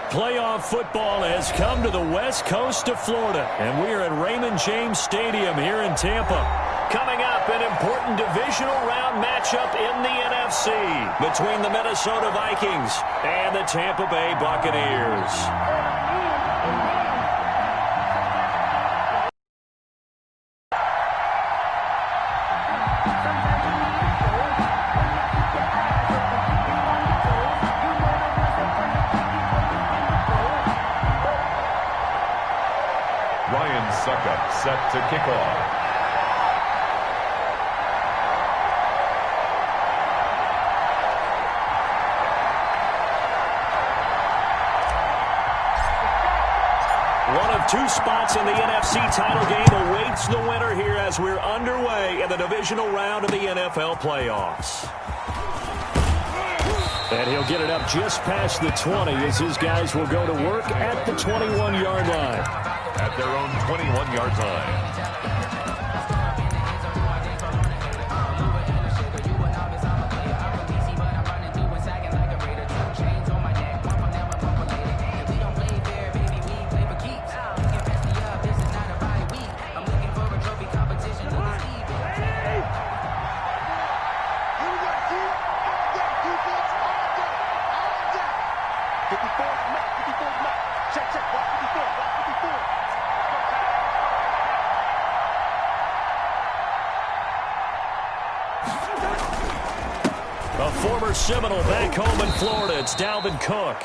Playoff football has come to the west coast of Florida, and we are at Raymond James Stadium here in Tampa. Coming up, an important divisional round matchup in the NFC between the Minnesota Vikings and the Tampa Bay Buccaneers. Set to kick off. One of two spots in the NFC title game awaits the winner here as we're underway in the divisional round of the NFL playoffs. And he'll get it up just past the 20 as his guys will go to work at the 21-yard line. At their own 21-yard line. Seminole back home in Florida. It's Dalvin Cook.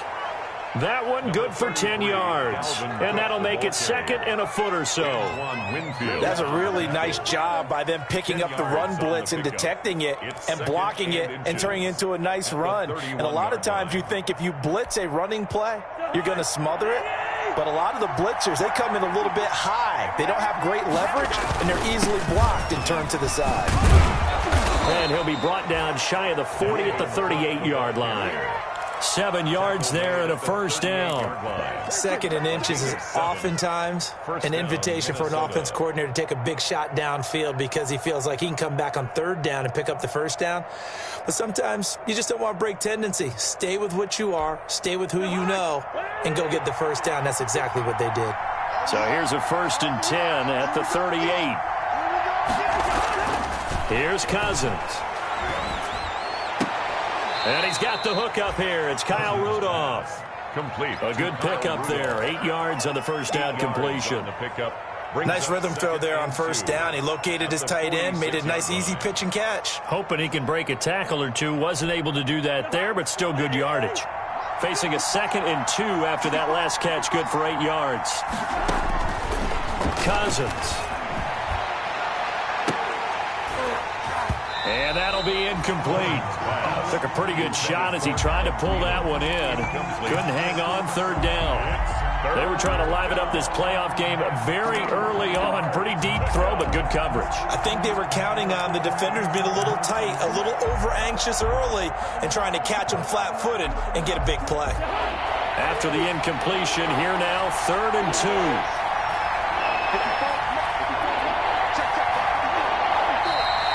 That one good for 10 yards. And that'll make it second and a foot or so. That's a really nice job by them picking up the run blitz and detecting it and blocking it and turning it into a nice run. And a lot of times you think if you blitz a running play, you're going to smother it. But a lot of the blitzers, they come in a little bit high. They don't have great leverage, and they're easily blocked and turned to the side. And he'll be brought down shy of the 40 at the 38-yard line. 7 yards there and a first down. Second and inches is oftentimes an invitation for an offense coordinator to take a big shot downfield because he feels like he can come back on third down and pick up the first down. But sometimes you just don't want to break tendency. Stay with what you are, stay with who you know, and go get the first down. That's exactly what they did. So here's a 1st and 10 at the 38. Here's Cousins. And he's got the hook up here. It's Kyle Rudolph. Complete. A good pickup there. 8 yards on the first down completion. Nice rhythm throw there on first down. He located his tight end, made it a nice easy pitch and catch. Hoping he can break a tackle or two. Wasn't able to do that there, but still good yardage. Facing a 2nd and 2 after that last catch. Good for 8 yards. Cousins. And that'll be incomplete. Took a pretty good shot as he tried to pull that one in. Couldn't hang on, third down. They were trying to liven up this playoff game very early on. Pretty deep throw, but good coverage. I think they were counting on the defenders being a little tight, a little over-anxious early, and trying to catch them flat-footed and get a big play. After the incompletion, here now, 3rd and 2.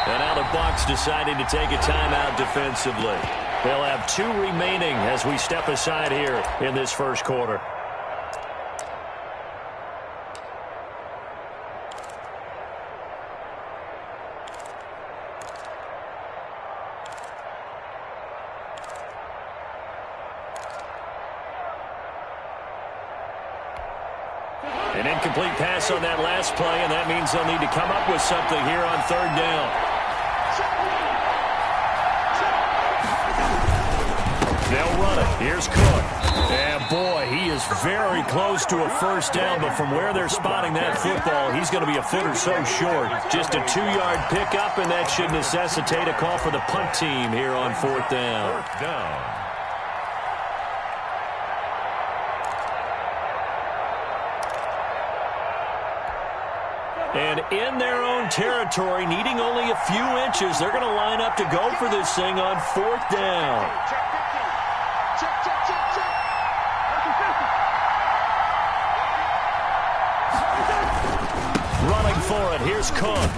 And now the Bucs deciding to take a timeout defensively. They'll have 2 remaining as we step aside here in this first quarter. An incomplete pass on that last play, and that means they'll need to come up with something here on 3rd down. They'll run it. Here's Cook. And boy, he is very close to a first down, but from where they're spotting that football, he's going to be a foot or so short. Just a 2-yard pickup, and that should necessitate a call for the punt team here on 4th down. And in their own territory, needing only a few inches, they're going to line up to go for this thing on 4th down. Running for it, here's Cook.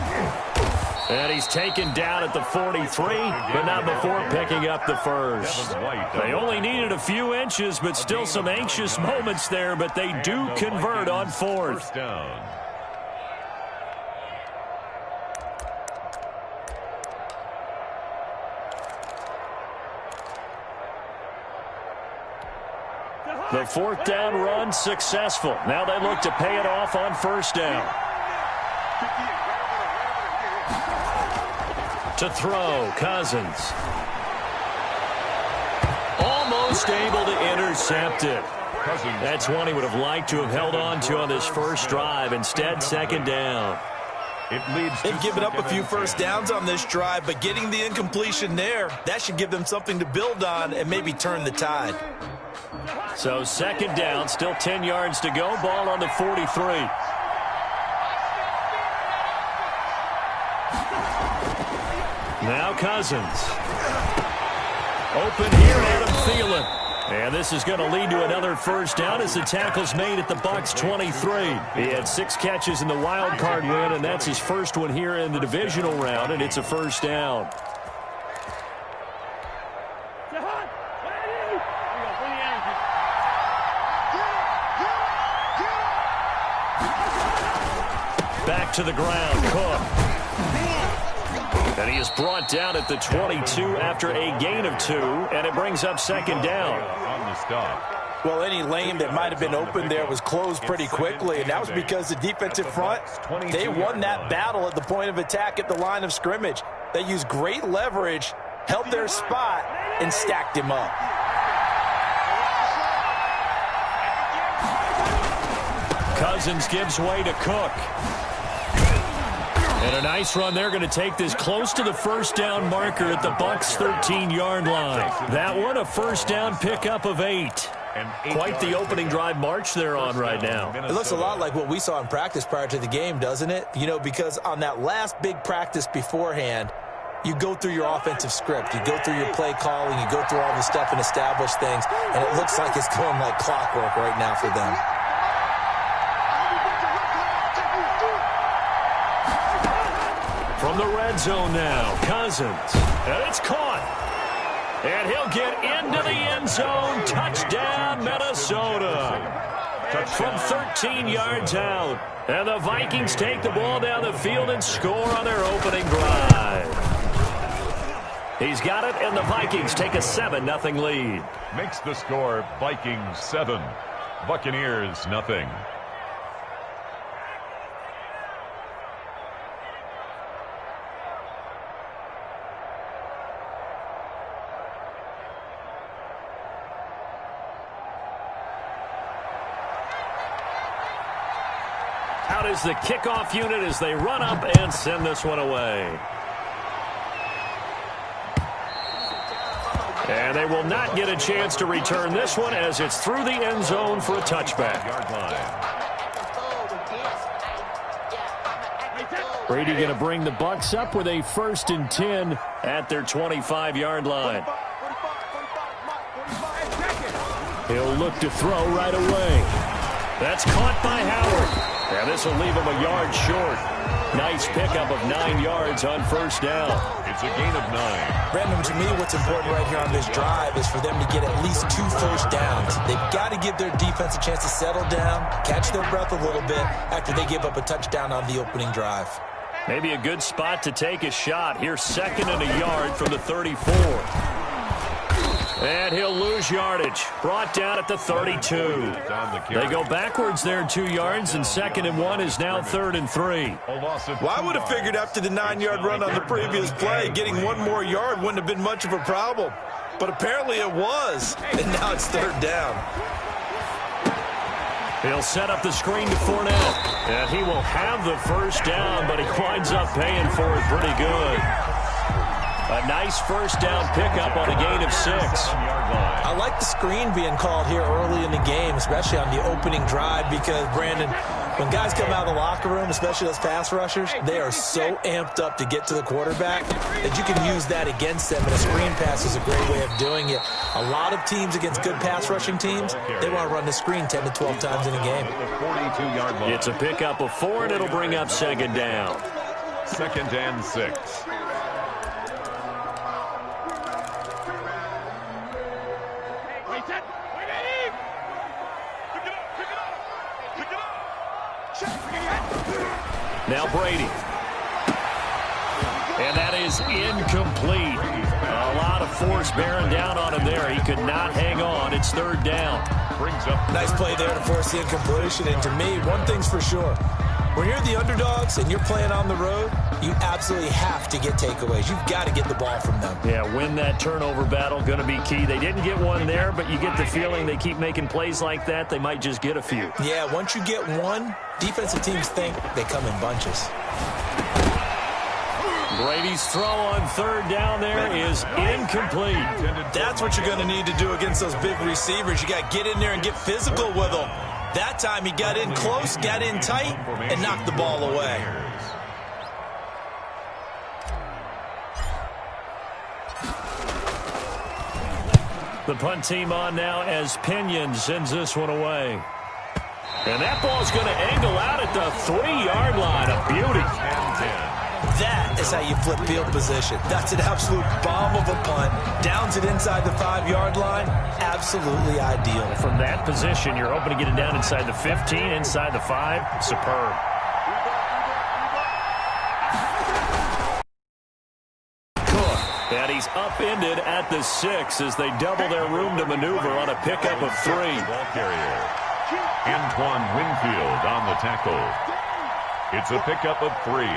And he's taken down at the 43, but not before picking up the first. They only needed a few inches, but still some anxious moments there, but they do convert on fourth. The fourth down run successful. Now they look to pay it off on first down. To throw, Cousins. Almost able to intercept it. That's one he would have liked to have held on to on this first drive. Instead, second down. They've given up a few first downs on this drive, but getting the incompletion there, that should give them something to build on and maybe turn the tide. So second down, still 10 yards to go. Ball on the 43. Now Cousins. Open here, Adam Thielen. And this is going to lead to another first down as the tackle's made at the Bucs 23. He had 6 catches in the wild card win, and that's his first one here in the divisional round, and it's a first down. Back to the ground, Cook. And he is brought down at the 22 after a gain of 2, and it brings up second down. Well, any lane that might have been open there was closed pretty quickly, and that was because the defensive front, they won that battle at the point of attack at the line of scrimmage. They used great leverage, held their spot, and stacked him up. Cousins gives way to Cook. And a nice run. They're going to take this close to the first down marker at the Bucs 13-yard line. That one, a first down pickup of 8. Quite the opening drive march they're on right now. It looks a lot like what we saw in practice prior to the game, doesn't it? You know, because on that last big practice beforehand, you go through your offensive script. You go through your play calling. You go through all the stuff and establish things. And it looks like it's going like clockwork right now for them. From the red zone now, Cousins. And it's caught. And he'll get into the end zone. Touchdown, Minnesota. From 13 yards out. And the Vikings take the ball down the field and score on their opening drive. He's got it, and the Vikings take a 7-0 lead. Makes the score Vikings 7, Buccaneers 0. Out is the kickoff unit as they run up and send this one away. And they will not get a chance to return this one as it's through the end zone for a touchback. Brady going to bring the Bucs up with a 1st and 10 at their 25-yard line. He'll look to throw right away. That's caught by Howard. And this will leave him a yard short. Nice pickup of 9 yards on first down. It's a gain of 9. Brandon, to me, what's important right here on this drive is for them to get at least 2 first downs. They've got to give their defense a chance to settle down, catch their breath a little bit after they give up a touchdown on the opening drive. Maybe a good spot to take a shot. Here's 2nd and a yard from the 34. And he'll lose yardage. Brought down at the 32. They go backwards there 2 yards, and 2nd and 1 is now 3rd and 3. Well, I would have figured after the 9-yard run on the previous play, getting 1 more yard wouldn't have been much of a problem. But apparently it was, and now it's 3rd down. He'll set up the screen to Fournette, and he will have the first down, but he winds up paying for it pretty good. A nice first down pickup on a gain of 6. I like the screen being called here early in the game, especially on the opening drive, because, Brandon, when guys come out of the locker room, especially those pass rushers, they are so amped up to get to the quarterback that you can use that against them, and a screen pass is a great way of doing it. A lot of teams against good pass rushing teams, they want to run the screen 10 to 12 times in a game. It's a pickup of 4, and it'll bring up 2nd down. 2nd and 6. Now Brady. And that is incomplete. A lot of force bearing down on him there. He could not hang on. It's 3rd down. Brings up nice play there to force the incompletion. And to me, one thing's for sure. When you're the underdogs and you're playing on the road, you absolutely have to get takeaways. You've got to get the ball from them. Yeah, win that turnover battle, going to be key. They didn't get one there, but you get the feeling they keep making plays like that, they might just get a few. Yeah, once you get one, defensive teams think they come in bunches. Brady's throw on 3rd down there is incomplete. That's what you're going to need to do against those big receivers. You got to get in there and get physical with them. That time he got in close, got in tight, and knocked the ball away. The punt team on now as Pinion sends this one away. And that ball's going to angle out at the 3-yard line. A beauty. That is how you flip field position. That's an absolute bomb of a punt. Downs it inside the 5-yard line. Absolutely ideal. From that position, you're hoping to get it down inside the 15, inside the 5. Superb. Cook. And he's upended at the 6 as they double their room to maneuver on a pickup of 3. Ball carrier. Antoine Winfield on the tackle. It's a pickup of 3.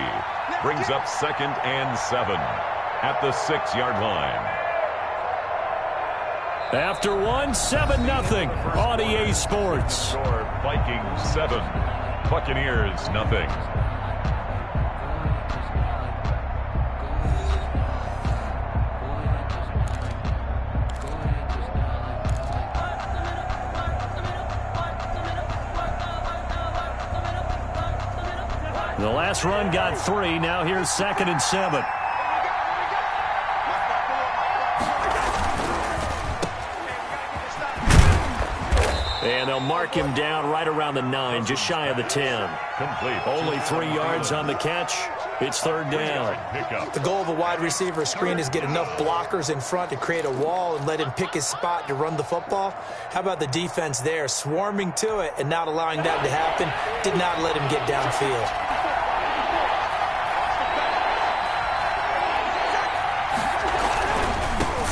Brings up 2nd and 7 at the 6-yard line. After 1, 7-0 on EA Sports. Score Vikings 7, Buccaneers 0. The last run got 3. Now here's 2nd and 7. And they'll mark him down right around the 9, just shy of the 10. Complete. Only 3 yards on the catch. It's 3rd down. The goal of a wide receiver screen is get enough blockers in front to create a wall and let him pick his spot to run the football. How about the defense there, swarming to it and not allowing that to happen? Did not let him get downfield.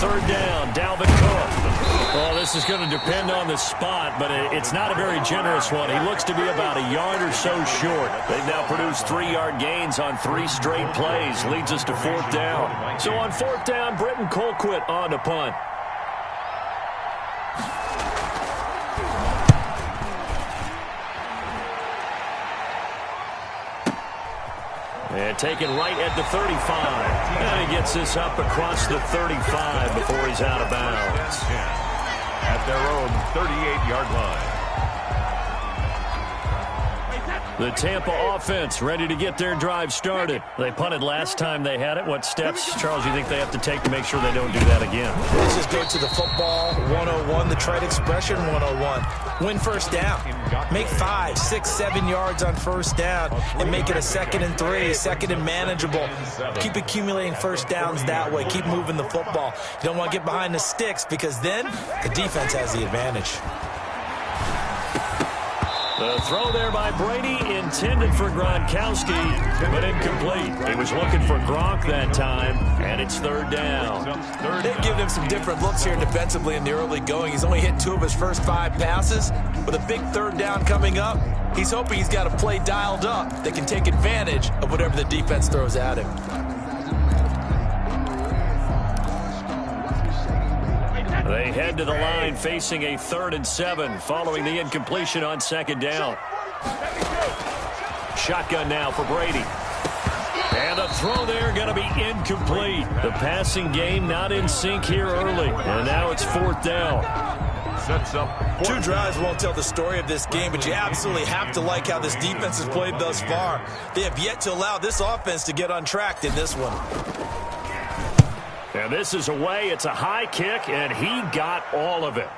Third down, Dalvin Cook. Well, this is going to depend on the spot, but it's not a very generous one. He looks to be about a yard or so short. They've now produced 3-yard gains on 3 straight plays. Leads us to 4th down. So on 4th down, Britton Colquitt on to punt. And taken right at the 35. And he gets this up across the 35 before he's out of bounds. At their own 38-yard line. The Tampa offense ready to get their drive started. They punted last time they had it. What steps, Charles, you think they have to take to make sure they don't do that again? Let's just go to the football 101, the trade expression 101. Win first down. Make 5, 6, 7 yards on first down and make it a 2nd and 3, 2nd and manageable. Keep accumulating first downs that way. Keep moving the football. You don't want to get behind the sticks because then the defense has the advantage. The throw there by Brady intended for Gronkowski, but incomplete. He was looking for Gronk that time, and it's 3rd down. They've given him some different looks here defensively in the early going. He's only hit 2 of his first 5 passes. With a big 3rd down coming up, he's hoping he's got a play dialed up that can take advantage of whatever the defense throws at him. They head to the line facing a 3rd and 7 following the incompletion on 2nd down. Shotgun now for Brady. And a throw there going to be incomplete. The passing game not in sync here early. And now it's 4th down. Sets up 2 drives won't tell the story of this game, but you absolutely have to like how this defense has played thus far. They have yet to allow this offense to get untracked in this one. And this is away. It's a high kick, and he got all of it.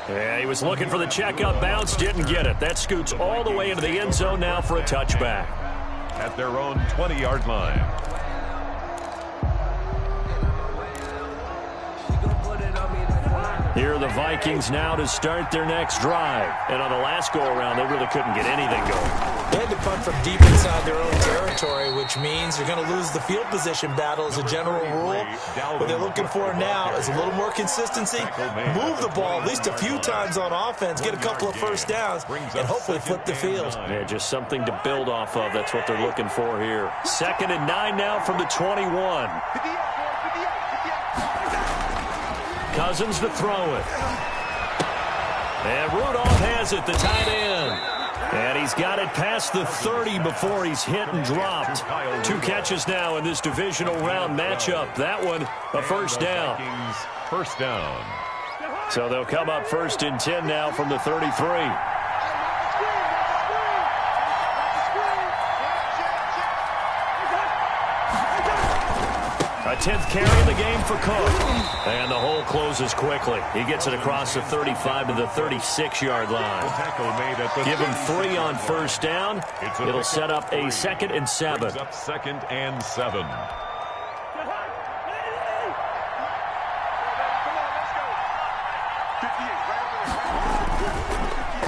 Yeah, he was looking for the checkup bounce, didn't get it. That scoots all the way into the end zone now for a touchback. at their own 20-yard line. Here are the Vikings now to start their next drive. And on the last go-around, they really couldn't get anything going. They had to punt from deep inside their own territory, which means you're going to lose the field position battle as a general rule. What they're looking for now is a little more consistency, move the ball at least a few times on offense, get a couple of first downs, and hopefully flip the field. Yeah, just something to build off of. That's what they're looking for here. 2nd and 9 now from the 21. Cousins to throw it. And Rudolph has it, the tight end. And he's got it past the 30 before he's hit and dropped. 2 catches now in this divisional round matchup. That one, a first down. First down. So they'll come up 1st and 10 now from the 33. A 10th carry in the game for Cook. And the hole closes quickly. He gets it across the 35 to the 36-yard line. Give him 3 on first down. It'll set up a 2nd and 7. 2nd and 7.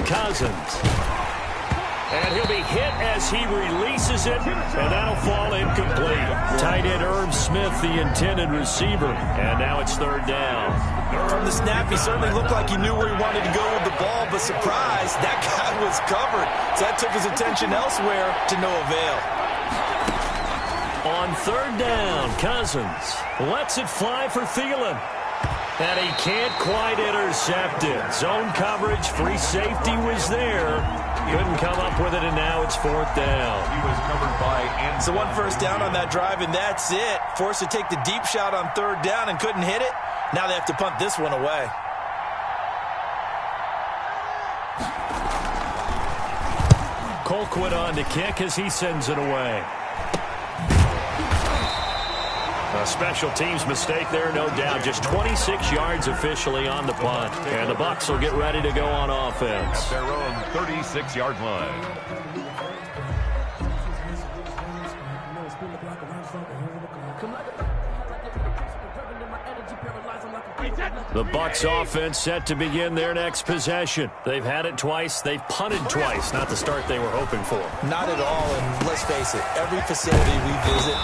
Cousins. And he'll be hit as he releases it, and that'll fall incomplete. Tight end Irv Smith, the intended receiver, and now it's 3rd down. From the snap, he certainly looked like he knew where he wanted to go with the ball, but surprise, that guy was covered. So that took his attention elsewhere to no avail. On 3rd down, Cousins lets it fly for Thielen. And he can't quite intercept it. Zone coverage, free safety was there. Couldn't come up with it, and now it's 4th down. He was covered by... So 1 first down on that drive, and that's it. Forced to take the deep shot on 3rd down and couldn't hit it. Now they have to punt this one away. Colquitt on to kick as he sends it away. A special teams mistake there, no doubt. Just 26 yards officially on the punt. And the Bucs will get ready to go on offense. At their own 36-yard line. The Bucs offense set to begin their next possession. They've had it twice. They've punted twice. Not the start they were hoping for. Not at all, and let's face it, every facility we visit,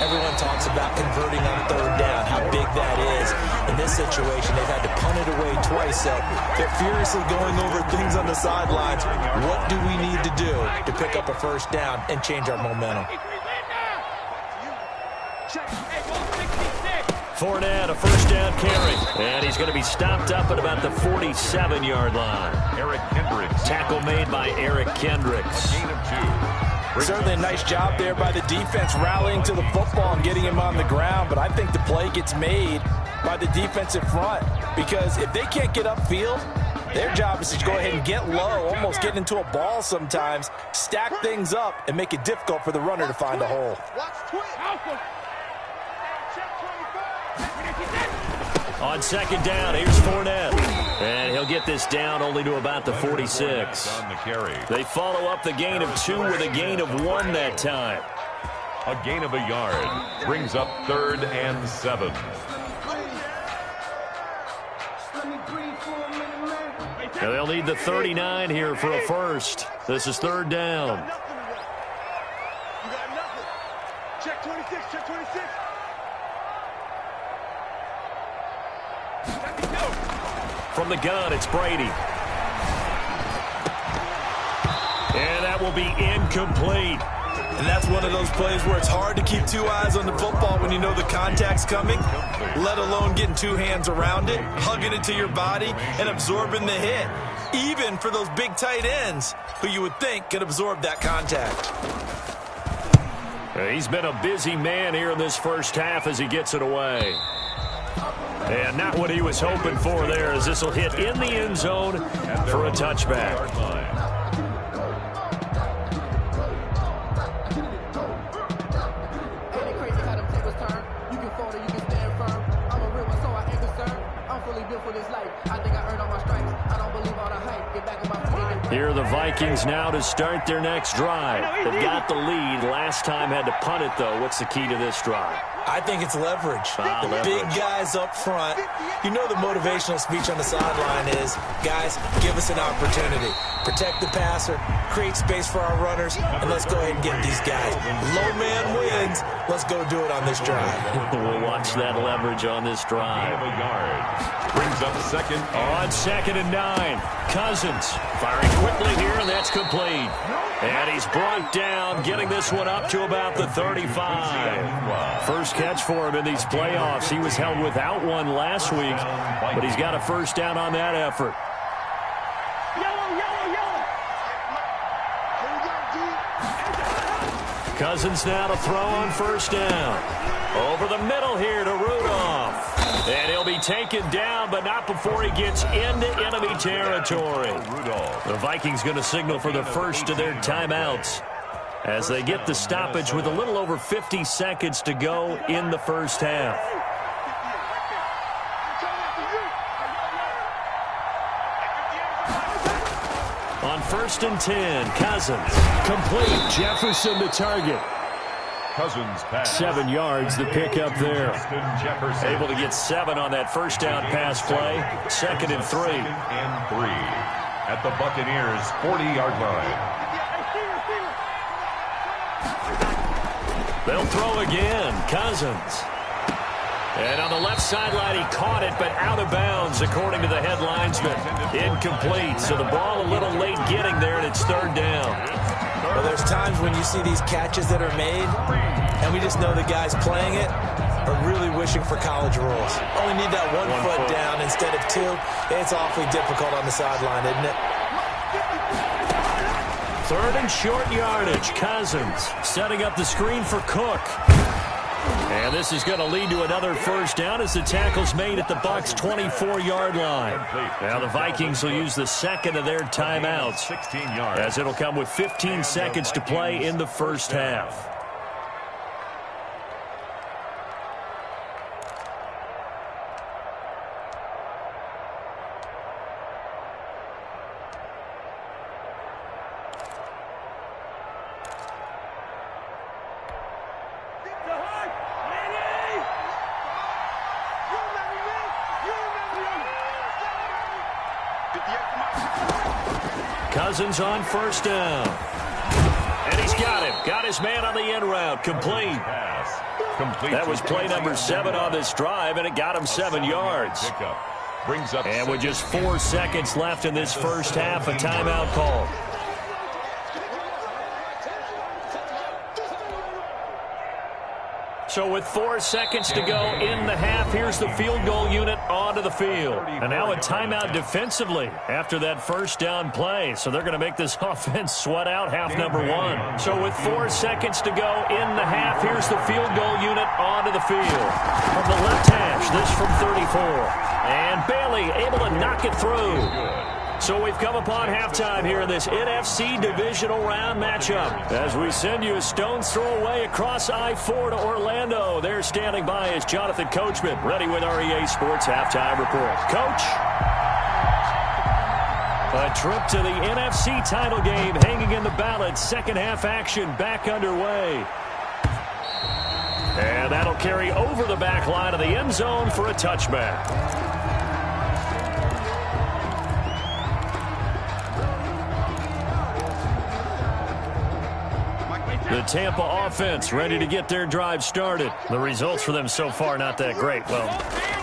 everyone talks about converting on 3rd down, how big that is. In this situation, they've had to punt it away twice, so they're furiously going over things on the sidelines. What do we need to do to pick up a first down and change our momentum? Fournette, a first down carry. And he's going to be stopped up at about the 47-yard line. Eric Kendricks. Tackle made by Eric Kendricks. Gain of 2. Certainly a nice job there by the defense rallying to the football and getting him on the ground, but I think the play gets made by the defensive front because if they can't get upfield, their job is to go ahead and get low, almost get into a ball sometimes, stack things up, and make it difficult for the runner to find a hole. On 2nd down, here's Fournette. And he'll get this down only to about the 46. On the carry. They follow up the gain of 2 with a gain of 1 that time. A gain of a yard. Brings up 3rd and 7. Now they'll need the 39 here for a first. This is 3rd down. You got nothing. Check 26, check 26. From the gun, it's Brady. And that will be incomplete. And that's one of those plays where it's hard to keep 2 eyes on the football when you know the contact's coming, let alone getting 2 hands around it, hugging it to your body, and absorbing the hit, even for those big tight ends who you would think could absorb that contact. He's been a busy man here in this first half as he gets it away. And not what he was hoping for there, as this will hit in the end zone for a touchback. For this life, I think I earned all my stripes. I don't believe all the hype. Get back on my feet and Here are the Vikings now to start their next drive. They've got the lead. Last time had to punt it, though. What's the key to this drive? I think it's leverage. Leverage. Big guys up front. You know the motivational speech on the sideline is, guys, give us an opportunity. Protect the passer, create space for our runners, and let's go ahead and get these guys. Low man wins. Let's go do it on this drive. We'll watch that leverage on this drive. A yard. Brings up second. On 2nd and 9. Cousins firing quickly here, and that's complete. And he's brought down, getting this one up to about the 35. First catch for him in these playoffs. He was held without one last week, but he's got a first down on that effort. Cousins now to throw on first down. Over the middle here to Rudolph. And he'll be taken down, but not before he gets into enemy territory. The Vikings going to signal for the first of their timeouts as they get the stoppage with a little over 50 seconds to go in the first half. On 1st and 10, Cousins. Complete. Jefferson the target. Cousins pass. 7 yards, the pickup there. Able to get 7 on that first down pass play. 2nd and 3. 2nd and 3 at the Buccaneers' 40-yard line. They'll throw again. Cousins. And on the left sideline, he caught it, but out of bounds, according to the head linesman. Incomplete, so the ball a little late getting there, and it's 3rd down. Well, there's times when you see these catches that are made, and we just know the guys playing it are really wishing for college rules. Only need that one foot down instead of 2. It's awfully difficult on the sideline, isn't it? 3rd and short yardage. Cousins setting up the screen for Cook. And this is going to lead to another first down as the tackle's made at the Bucs' 24-yard line. Now the Vikings will use the second of their timeouts 16 yards. as it'll come with 15 seconds to play in the first half. Cousins on first down. And he's got him. Got his man on the end route. Complete. That was play number 7 on this drive, and it got him 7 yards. And with just 4 seconds left in this first half, a timeout call. So with 4 seconds to go in the half, here's the field goal unit onto the field. And now a timeout defensively after that first down play. So they're going to make this offense sweat out half number 1. So with 4 seconds to go in the half, here's the field goal unit onto the field. From the left hash, this from 34. And Bailey able to knock it through. So we've come upon halftime here in this NFC divisional round matchup. As we send you a stone's throw away across I-4 to Orlando. There standing by is Jonathan Coachman, ready with REA Sports Halftime Report. Coach? A trip to the NFC title game hanging in the balance. Second half action back underway. And that'll carry over the back line of the end zone for a touchback. The Tampa offense ready to get their drive started. The results for them so far not that great. Well,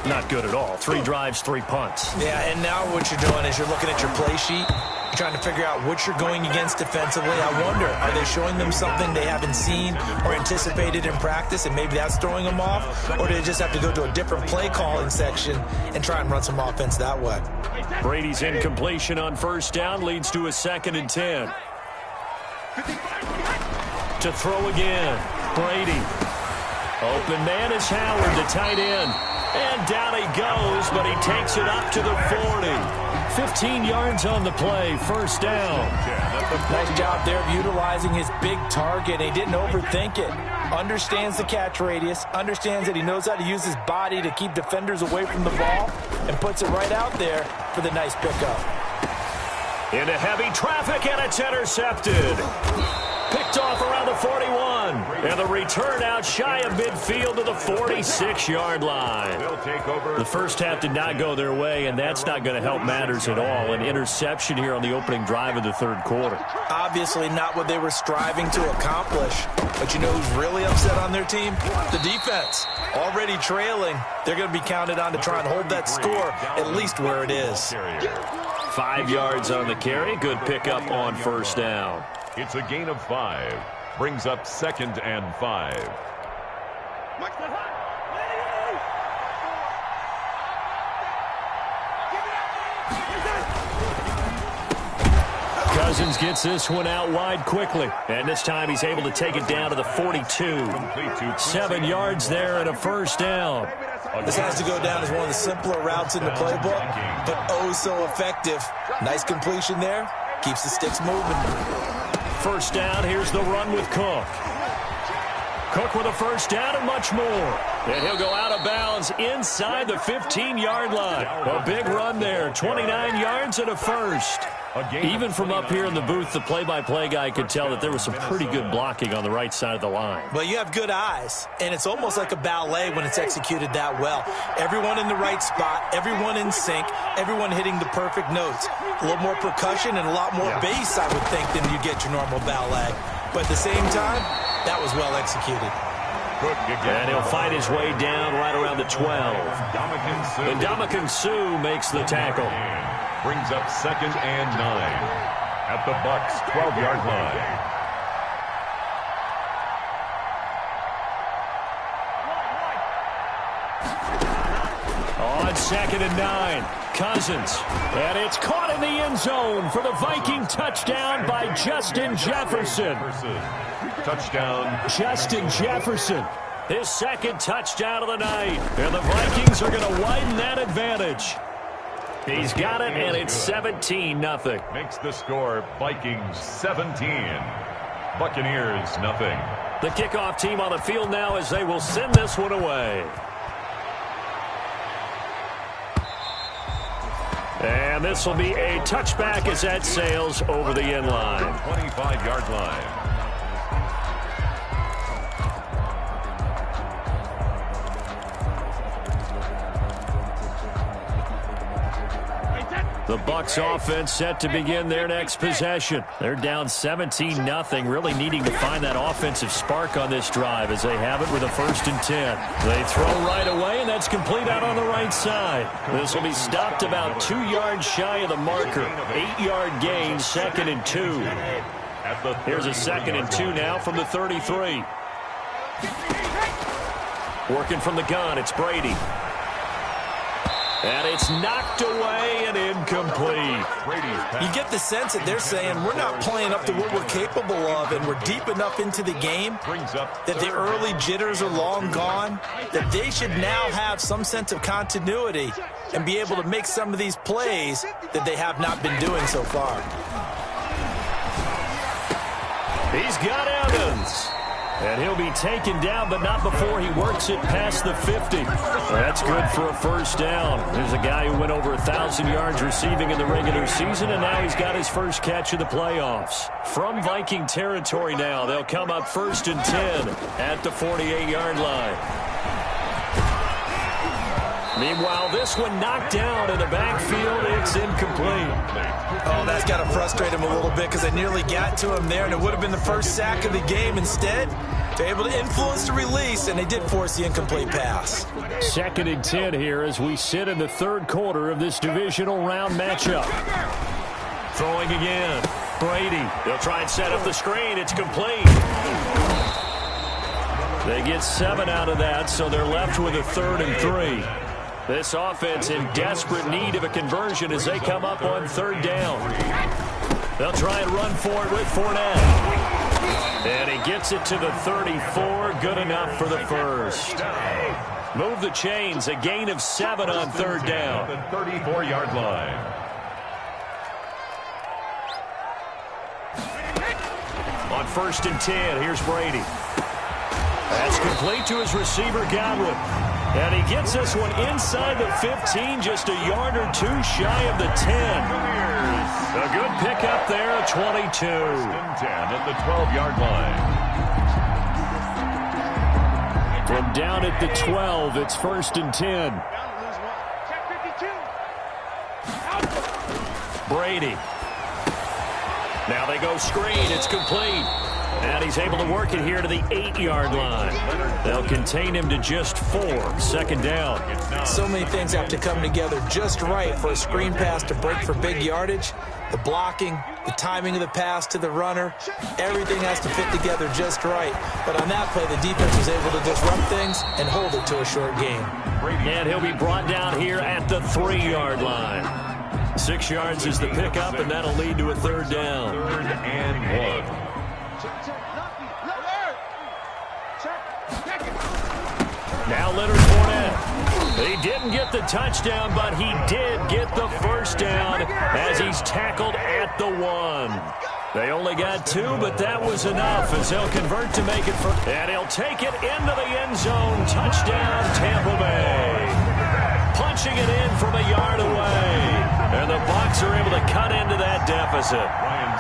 not good at all. 3 drives, 3 punts. Yeah, and now what you're doing is you're looking at your play sheet. You're trying to figure out what you're going against defensively. I wonder, are they showing them something they haven't seen or anticipated in practice, and maybe that's throwing them off? Or do they just have to go to a different play calling section and try and run some offense that way? Brady's incompletion on first down leads to a 2nd and 10. To throw again. Brady. Open man is Howard, the tight end. And down he goes, but he takes it up to the 40. 15 yards on the play, first down. Nice job there of utilizing his big target. He didn't overthink it. Understands the catch radius. Understands that he knows how to use his body to keep defenders away from the ball. And puts it right out there for the nice pickup. Into heavy traffic, and it's intercepted. Picked off around the 41. And the return out shy of midfield to the 46-yard line. The first half did not go their way, and that's not going to help matters at all. An interception here on the opening drive of the third quarter. Obviously not what they were striving to accomplish. But you know who's really upset on their team? The defense. Already trailing. They're going to be counted on to try and hold that score at least where it is. 5 yards on the carry. Good pickup on first down. It's a gain of 5. Brings up 2nd and 5. Cousins gets this one out wide quickly. And this time he's able to take it down to the 42. 7 yards there and a first down. This has to go down as one of the simpler routes in the playbook, but oh so effective. Nice completion there. Keeps the sticks moving. First down, here's the run with Cook. Cook with a first down and much more. And he'll go out of bounds inside the 15-yard line. A big run there, 29 yards and a first. Even from up here in the booth, the play-by-play guy could tell that there was some pretty good blocking on the right side of the line. Well, you have good eyes, and it's almost like a ballet when it's executed that well. Everyone in the right spot, everyone in sync, everyone hitting the perfect notes. A little more percussion and a lot more bass, I would think, than you get your normal ballet. But at the same time, that was well executed. And he'll fight his way down right around the 12. And Ndamukong Suh makes the tackle. Brings up 2nd and 9 at the Bucs' 12-yard line. On 2nd and 9, Cousins. And it's caught in the end zone for the Viking touchdown by Justin Jefferson. Touchdown. Justin Jefferson. His second touchdown of the night. And the Vikings are going to widen that advantage. He's got it, and it's 17-0. Makes the score Vikings 17. Buccaneers nothing. The kickoff team on the field now as they will send this one away. And this will be a touchback as that sails over the end line. 25-yard line. The Bucs offense set to begin their next possession. They're down 17-0, really needing to find that offensive spark on this drive as they have it with a 1st and 10. They throw right away, and that's complete out on the right side. This will be stopped about 2 yards shy of the marker. 8-yard gain, 2nd and 2. Here's a 2nd and 2 now from the 33. Working from the gun, it's Brady. And it's knocked away and incomplete. You get the sense that they're saying we're not playing up to what we're capable of, and we're deep enough into the game that the early jitters are long gone, that they should now have some sense of continuity and be able to make some of these plays that they have not been doing so far. He's got Evans. And he'll be taken down, but not before he works it past the 50. That's good for a first down. There's a guy who went over 1,000 yards receiving in the regular season, and now he's got his first catch of the playoffs. From Viking territory now, they'll come up 1st and 10 at the 48-yard line. Meanwhile, this one knocked down in the backfield. It's incomplete. Oh, that's got to frustrate him a little bit because I nearly got to him there, and it would have been the first sack of the game. Instead, they're able to influence the release, and they did force the incomplete pass. 2nd and 10 here as we sit in the third quarter of this divisional round matchup. Throwing again. Brady. They'll try and set up the screen. It's complete. They get 7 out of that, so they're left with a 3rd and 3. This offense in desperate need of a conversion as they come up on 3rd down. They'll try and run for it with Fournette. And he gets it to the 34. Good enough for the first. Move the chains. A gain of 7 on 3rd down. The 34-yard line. On 1st and 10, here's Brady. That's complete to his receiver, Godwin. And he gets this one inside the 15, just a yard or two shy of the 10. A good pickup there, a 22. First and 10 at the 12-yard line. From down at the 12, it's first and 10. Brady. Now they go screen. It's complete. And he's able to work it here to the 8-yard line. They'll contain him to just 4. Second down. So many things have to come together just right for a screen pass to break for big yardage. The blocking, the timing of the pass to the runner, everything has to fit together just right. But on that play, the defense was able to disrupt things and hold it to a short game. And he'll be brought down here at the 3-yard line. 6 yards is the pickup, and that'll lead to a third down. Third and 1. Now Leonard Fournette. He didn't get the touchdown, but he did get the first down as he's tackled at the 1. They only got 2, but that was enough as they'll convert to make it for... And he'll take it into the end zone. Touchdown, Tampa Bay. Punching it in from a yard away. And the Bucs are able to cut into that deficit.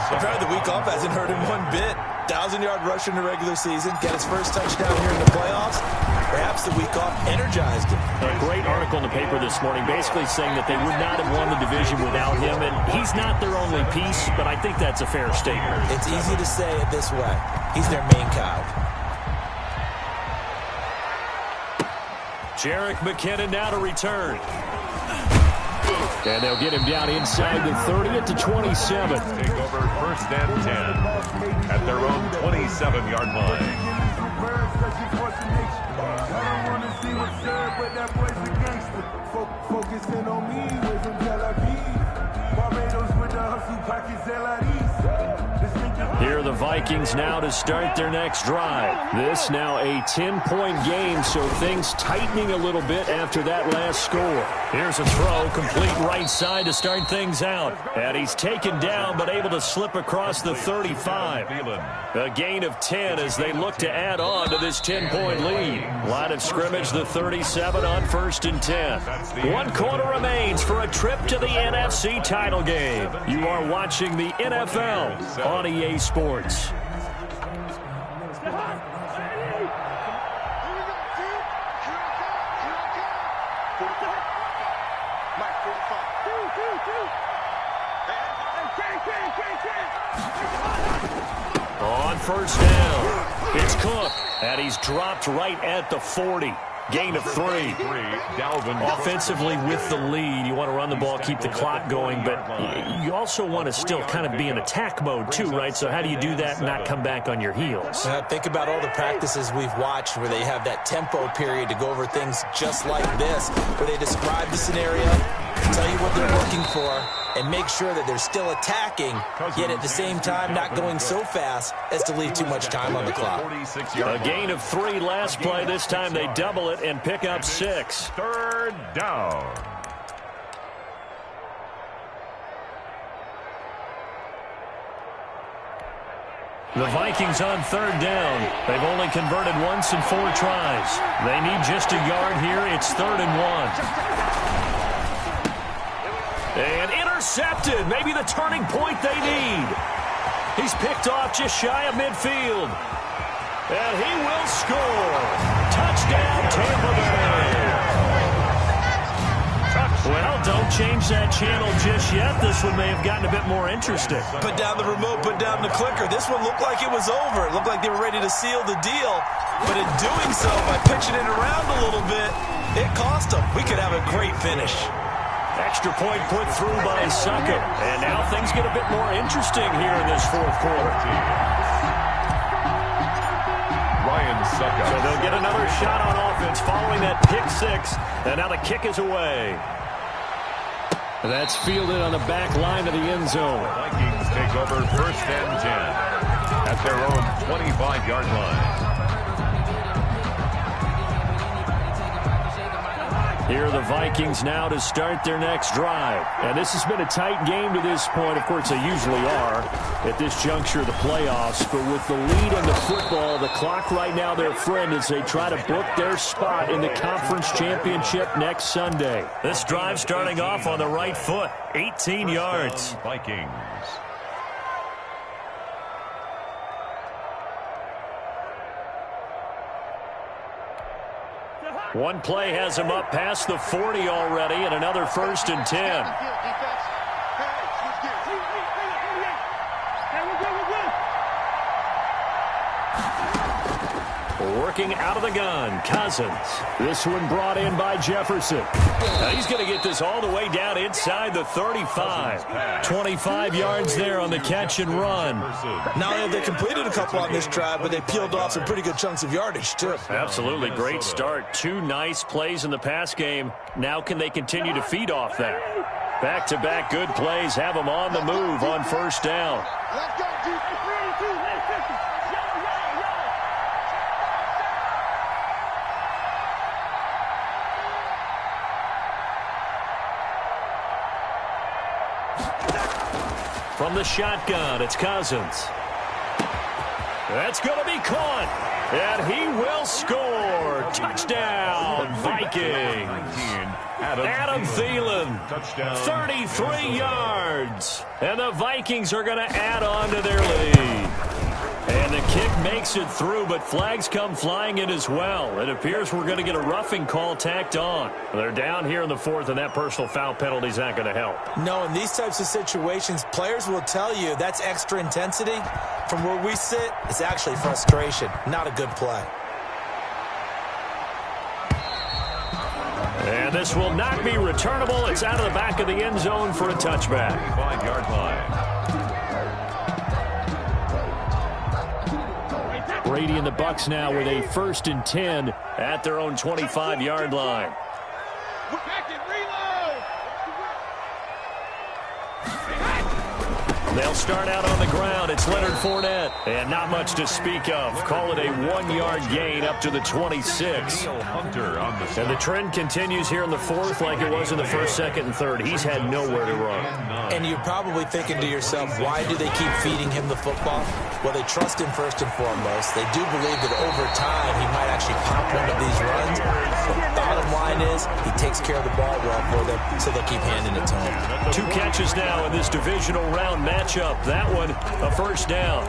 Apparently the week off hasn't hurt him one bit. 1,000-yard rusher in the regular season. Get his first touchdown here in the playoffs. Perhaps the week off energized him. A great article in the paper this morning basically saying that they would not have won the division without him. And he's not their only piece, but I think that's a fair statement. It's easy to say it this way. He's their main cog. Jerick McKinnon now to return. And they'll get him down inside the 30 at the 27. Take over first and 10 at their own 27-yard line. Focusing on me, way from Tel Aviv. Barbados with the hustle pockets, Here are the Vikings now to start their next drive. This now a 10-point game, so things tightening a little bit after that last score. Here's a throw, complete right side to start things out. And he's taken down, but able to slip across the 35. A gain of 10 as they look to add on to this 10-point lead. Line of scrimmage, the 37 on first and 10. 1 quarter remains for a trip to the NFC title game. You are watching the NFL on EA Sports. On first down, it's Cook, and he's dropped right at the 40. Gain of 3. Offensively with the lead, you want to run the ball, keep the clock going, but you also want to still kind of be in attack mode too, right? So how do you do that and not come back on your heels? Think about all the practices we've watched where they have that tempo period to go over things just like this, where they describe the scenario, tell you what they're looking for, and make sure that they're still attacking, yet at the same time not going so fast as to leave too much time on the clock. A gain of 3 last play. This time they double it and pick up 6. Third down. The Vikings on third down. They've only converted once in 4 tries. They need just a yard here. It's 3rd and 1. And intercepted. Maybe the turning point they need. He's picked off just shy of midfield. And he will score. Touchdown, Tampa Bay. Well, don't change that channel just yet. This one may have gotten a bit more interesting. Put down the remote, put down the clicker. This one looked like it was over. It looked like they were ready to seal the deal. But in doing so, by pitching it around a little bit, it cost them. We could have a great finish. Extra point put through by Suckup. And now things get a bit more interesting here in this 4th quarter. So they'll get another shot on offense following that pick 6. And now the kick is away. That's fielded on the back line of the end zone. Vikings take over first and 10 at their own 25-yard line. Here are the Vikings now to start their next drive. And this has been a tight game to this point. Of course, they usually are at this juncture of the playoffs. But with the lead in the football, the clock right now their friend as they try to book their spot in the conference championship next Sunday. This drive starting off on the right foot, 18 yards. Vikings. One play has him up past the 40 already, and another 1st and 10. Working out of the gun, Cousins. This one brought in by Jefferson. Now he's going to get this all the way down inside the 35. 25 yards there on the catch and run. Not only have they completed a couple on this drive, but they peeled off some pretty good chunks of yardage, too. Absolutely great start. 2 nice plays in the pass game. Now can they continue to feed off that? Back-to-back good plays have them on the move on 1st down. Let's go, G. From the shotgun, it's Cousins. That's going to be caught. And he will score. Touchdown, Vikings. Adam Thielen, Touchdown. 33 yards. And the Vikings are going to add on to their lead. And the kick makes it through, but flags come flying in as well. It appears we're going to get a roughing call tacked on. They're down here in the 4th, and that personal foul penalty is not going to help. No, in these types of situations, players will tell you that's extra intensity. From where we sit, it's actually frustration, not a good play. And this will not be returnable. It's out of the back of the end zone for a touchback. 5-yard line. Brady and the Bucs now with a 1st and 10 at their own 25-yard line. They'll start out on the ground. It's Leonard Fournette. And not much to speak of. Call it a 1-yard gain up to the 26. And the trend continues here in the 4th like it was in the 1st, 2nd, and 3rd. He's had nowhere to run. And you're probably thinking to yourself, why do they keep feeding him the football? Well, they trust him first and foremost. They do believe that over time he might actually pop one of these runs. The bottom line is he takes care of the ball well for them, so they'll keep handing it to him. 2 catches now in this divisional round matchup. That one, a 1st down.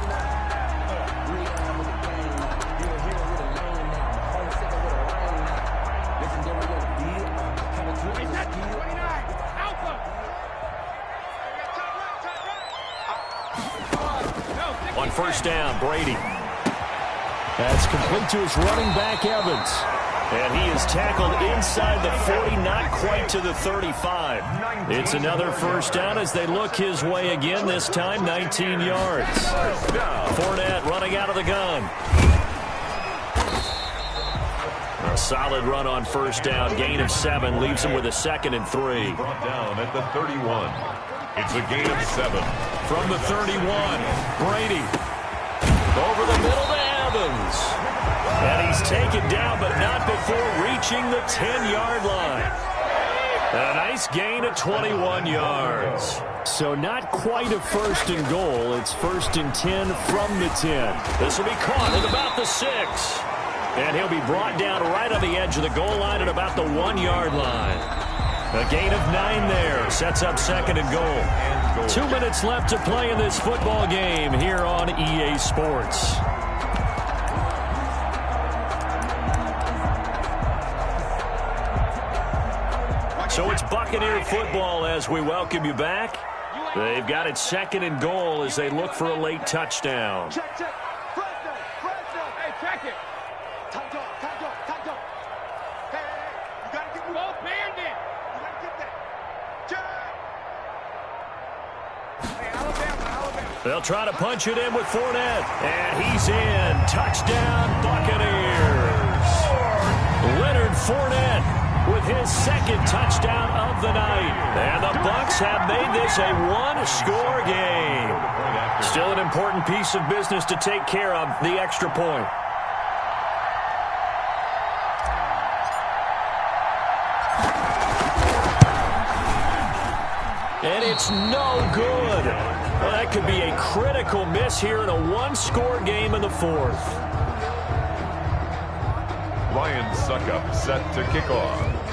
On 1st down, Brady. That's complete to his running back, Evans. And he is tackled inside the 40, not quite to the 35. It's another 1st down as they look his way again, this time 19 yards. Fournette running out of the gun. A solid run on 1st down, gain of 7, leaves him with a 2nd and 3. Brought down at the 31. It's a gain of 7. From the 31, Brady. Over the middle to Evans. And he's taken down, but not before reaching the 10-yard line. A nice gain of 21 yards. So not quite a 1st and goal. It's 1st and 10 from the 10. This will be caught at about the 6. And he'll be brought down right on the edge of the goal line at about the 1-yard line. A gain of 9 there. Sets up 2nd and goal. 2 minutes left to play in this football game here on EA Sports. So it's Buccaneer football as we welcome you back. They've got it 2nd and goal as they look for a late touchdown. Check. Hey, check it. Time go. Hey, you got to get the ball bandit. You got to get that. Check. Hey, Alabama. They'll try to punch it in with Fournette. And he's in. Touchdown, Buccaneers. Leonard Fournette with his 2nd touchdown of the night. And the Bucs have made this a 1-score game. Still an important piece of business to take care of, the extra point. And it's no good. Well, that could be a critical miss here in a one-score game in the fourth. Ryan Suckup set to kick off.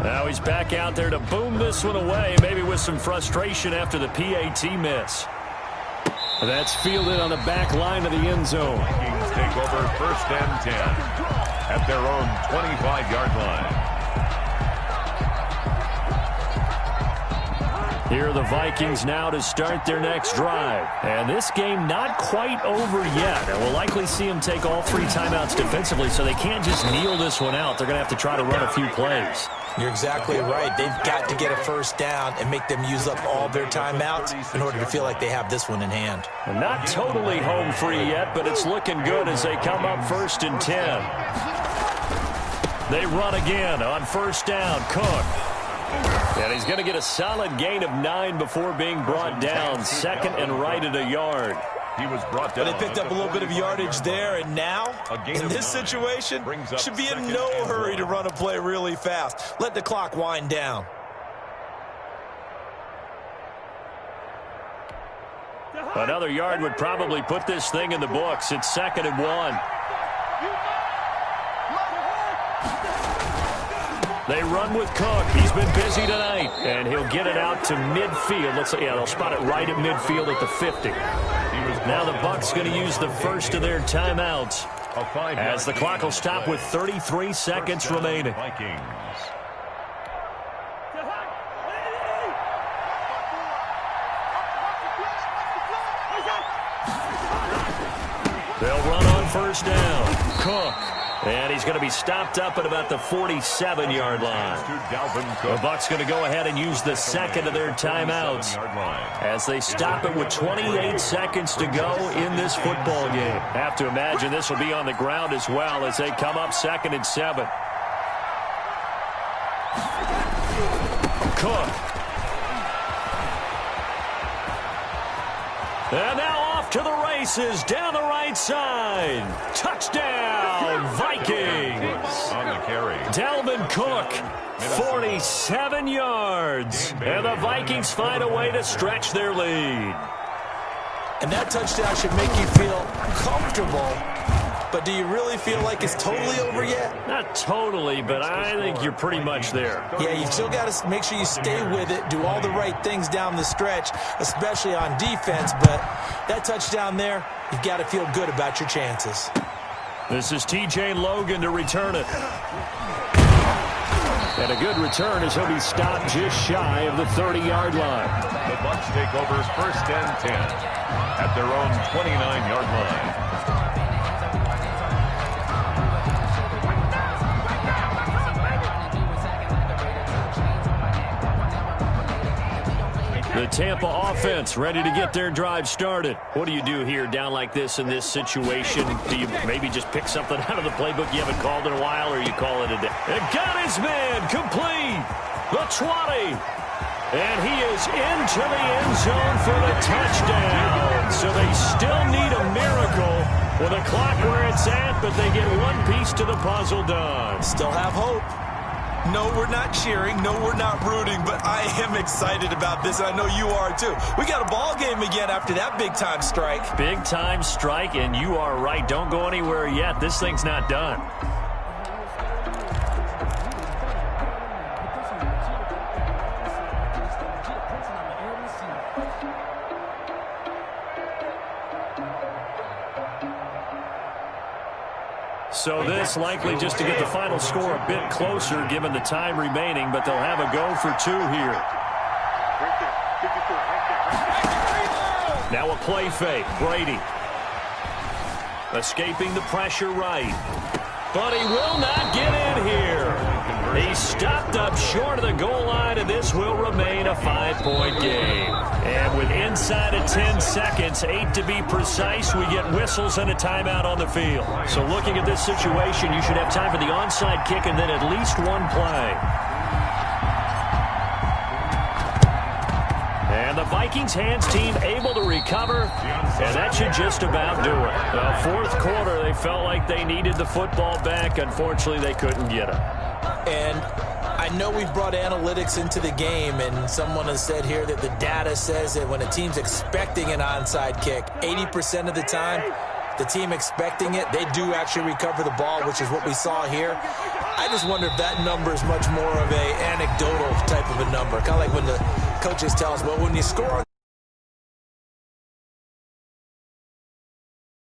Now he's back out there to boom this one away, maybe with some frustration after the PAT miss. That's fielded on the back line of the end zone. Vikings take over 1st and 10 at their own 25-yard line. Here are the Vikings now to start their next drive. And this game not quite over yet. And we'll likely see them take all 3 timeouts defensively, so they can't just kneel this one out. They're going to have to try to run a few plays. You're exactly right. They've got to get a first down and make them use up all their timeouts in order to feel like they have this one in hand. And not totally home free yet, but it's looking good as they come up 1st and 10. They run again on 1st down. Cook. And he's going to get a solid gain of 9 before being brought down. 2nd and right at a yard. He was brought down. But they picked up a little bit of yardage there, and now, in this situation, should be in no hurry to run a play really fast. Let the clock wind down. Another yard would probably put this thing in the books. It's 2nd and 1. They run with Cook. He's been busy tonight, and he'll get it out to midfield. Let's say, yeah, they'll spot it right at midfield at the 50. Now the Bucs going to use the first of their timeouts as the clock will stop with 33 seconds remaining. They'll run on 1st down. Cook. And he's going to be stopped up at about the 47-yard line. The Bucs going to go ahead and use the 2nd of their timeouts as they stop it with 28 seconds to go in this football game. Have to imagine this will be on the ground as well as they come up 2nd and 7. Cook. And now off to the races down the right side. Touchdown, Vikings. On the carry. Dalvin Cook, 47 yards. And the Vikings find a way to stretch their lead. And that touchdown should make you feel comfortable. But do you really feel like it's totally over yet? Not totally, but I think you're pretty much there. Yeah, you still got to make sure you stay with it, do all the right things down the stretch, especially on defense. But that touchdown there, you've got to feel good about your chances. This is T.J. Logan to return it. And a good return as he'll be stopped just shy of the 30-yard line. The Bucs take over 1st and 10 at their own 29-yard line. The Tampa offense ready to get their drive started. What do you do here down like this in this situation? Do you maybe just pick something out of the playbook you haven't called in a while, or you call it a day? It got his man complete. The 20. And he is into the end zone for the touchdown. So they still need a miracle with a clock where it's at, but they get one piece to the puzzle done. Still have hope. No, we're not cheering. No, we're not rooting, but I am excited about this, and I know you are too. We got a ball game again after that big-time strike. Big-time strike, and you are right. Don't go anywhere yet. This thing's not done. So this likely just to get the final score a bit closer given the time remaining, but they'll have a go for 2 here. Now a play fake. Brady escaping the pressure right. But he will not get in here. He's stopped up short of the goal line, and this will remain a 5-point game. And with inside of 10 seconds, 8 to be precise, we get whistles and a timeout on the field. So looking at this situation, you should have time for the onside kick and then at least one play. And the the Vikings hands team able to recover, and that should just about do it. Fourth quarter, they felt like they needed the football back. Unfortunately, they couldn't get it. And I know we've brought analytics into the game, and someone has said here that the data says that when a team's expecting an onside kick, 80% of the time, the team expecting it, they do actually recover the ball, which is what we saw here. I just wonder if that number is much more of a anecdotal type of a number, kind of like when the coaches tell us, well, when you score